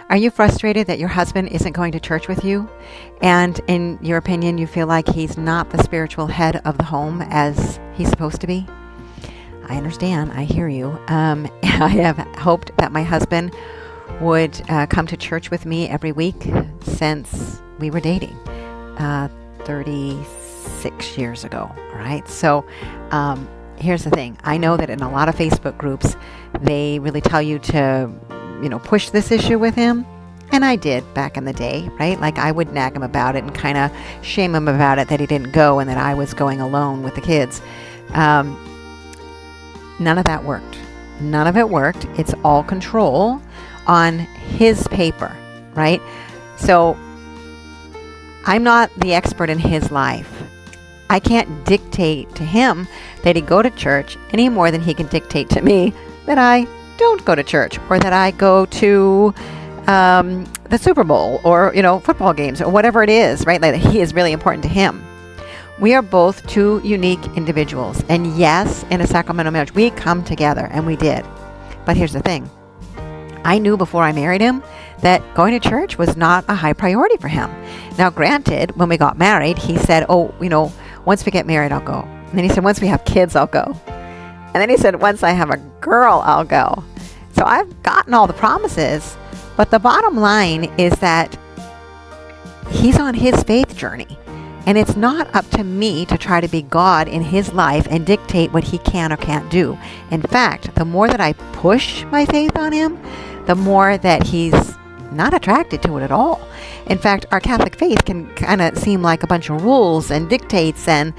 Are you frustrated that your husband isn't going to church with you? And in your opinion, you feel like he's not the spiritual head of the home as he's supposed to be? I understand. I hear you. I have hoped that my husband would come to church with me every week since we were dating 36 years ago. All right. So here's the thing. I know that in a lot of Facebook groups, they really tell you to, push this issue with him. And I did back in the day, right? Like I would nag him about it and kind of shame him about it that he didn't go and that I was going alone with the kids. None of that worked. None of it worked. It's all control on his paper, right? So I'm not the expert in his life. I can't dictate to him that he go to church any more than he can dictate to me that I don't go to church or that I go to the Super Bowl or, football games or whatever it is, right? Like he is really important to him. We are both two unique individuals. And yes, in a sacramental marriage, we come together, and we did. But here's the thing. I knew before I married him that going to church was not a high priority for him. Now, granted, when we got married, he said, once we get married, I'll go. And then he said, once we have kids, I'll go. And then he said, once I have a girl, I'll go. So I've gotten all the promises, but the bottom line is that he's on his faith journey. And it's not up to me to try to be God in his life and dictate what he can or can't do. In fact, the more that I push my faith on him, the more that he's not attracted to it at all. In fact, our Catholic faith can kind of seem like a bunch of rules and dictates and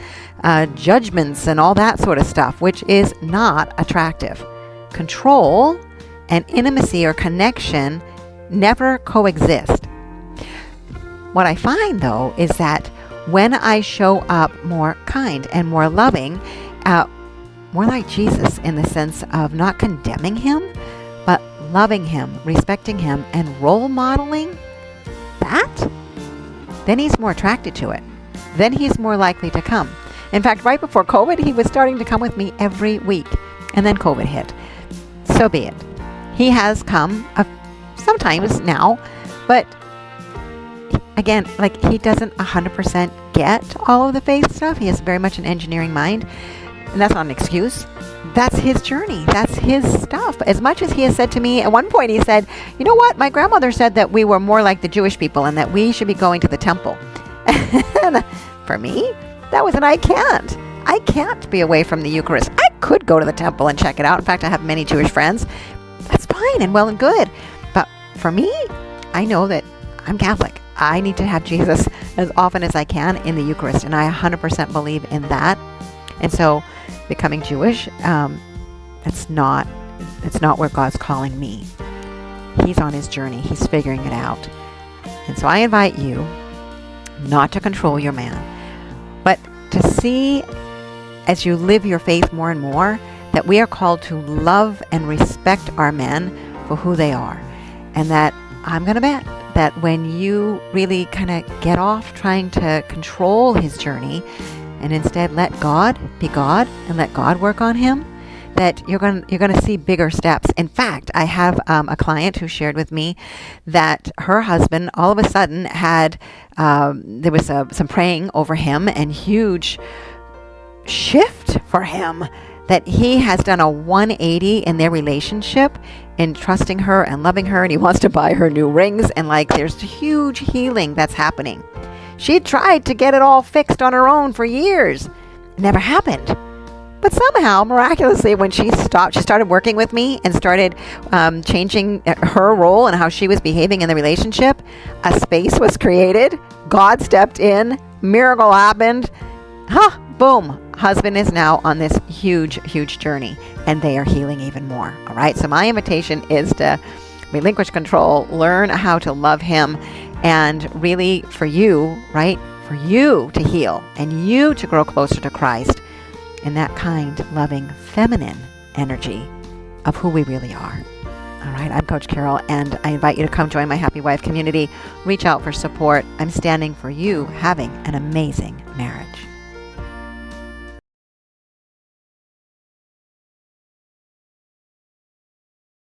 judgments and all that sort of stuff, which is not attractive. Control and intimacy or connection never coexist. What I find, though, is that when I show up more kind and more loving, more like Jesus in the sense of not condemning him, but loving him, respecting him, and role modeling that, then he's more attracted to it. Then he's more likely to come. In fact, right before COVID, he was starting to come with me every week. And then COVID hit. So be it. He has come sometimes now, but again, like he doesn't 100% get all of the faith stuff. He has very much an engineering mind, and that's not an excuse. That's his journey. That's his stuff. As much as he has said to me, at one point he said, you know what? My grandmother said that we were more like the Jewish people and that we should be going to the temple. And for me, that was I can't be away from the Eucharist. I could go to the temple and check it out. In fact, I have many Jewish friends. That's fine and well and good. But for me, I know that I'm Catholic. I need to have Jesus as often as I can in the Eucharist, and I 100% believe in that. And so becoming Jewish, it's not where God's calling me. He's on his journey. He's figuring it out. And so I invite you not to control your man, but to see as you live your faith more and more that we are called to love and respect our men for who they are. And that I'm going to bet that when you really kind of get off trying to control his journey and instead let God be God and let God work on him, that you're going to see bigger steps. In fact, I have a client who shared with me that her husband all of a sudden had there was some praying over him and huge shift for him, that he has done a 180 in their relationship in trusting her and loving her, and he wants to buy her new rings, and there's huge healing that's happening. She tried to get it all fixed on her own for years. It never happened. But somehow, miraculously, when she started working with me and started changing her role and how she was behaving in the relationship, a space was created. God stepped in. Miracle happened. Boom. Husband is now on this huge, huge journey, and they are healing even more. All right. So my invitation is to relinquish control, learn how to love him, and really for you, right? For you to heal and you to grow closer to Christ in that kind, loving, feminine energy of who we really are. All right. I'm Coach Carol, and I invite you to come join my Happy Wife community. Reach out for support. I'm standing for you having an amazing marriage.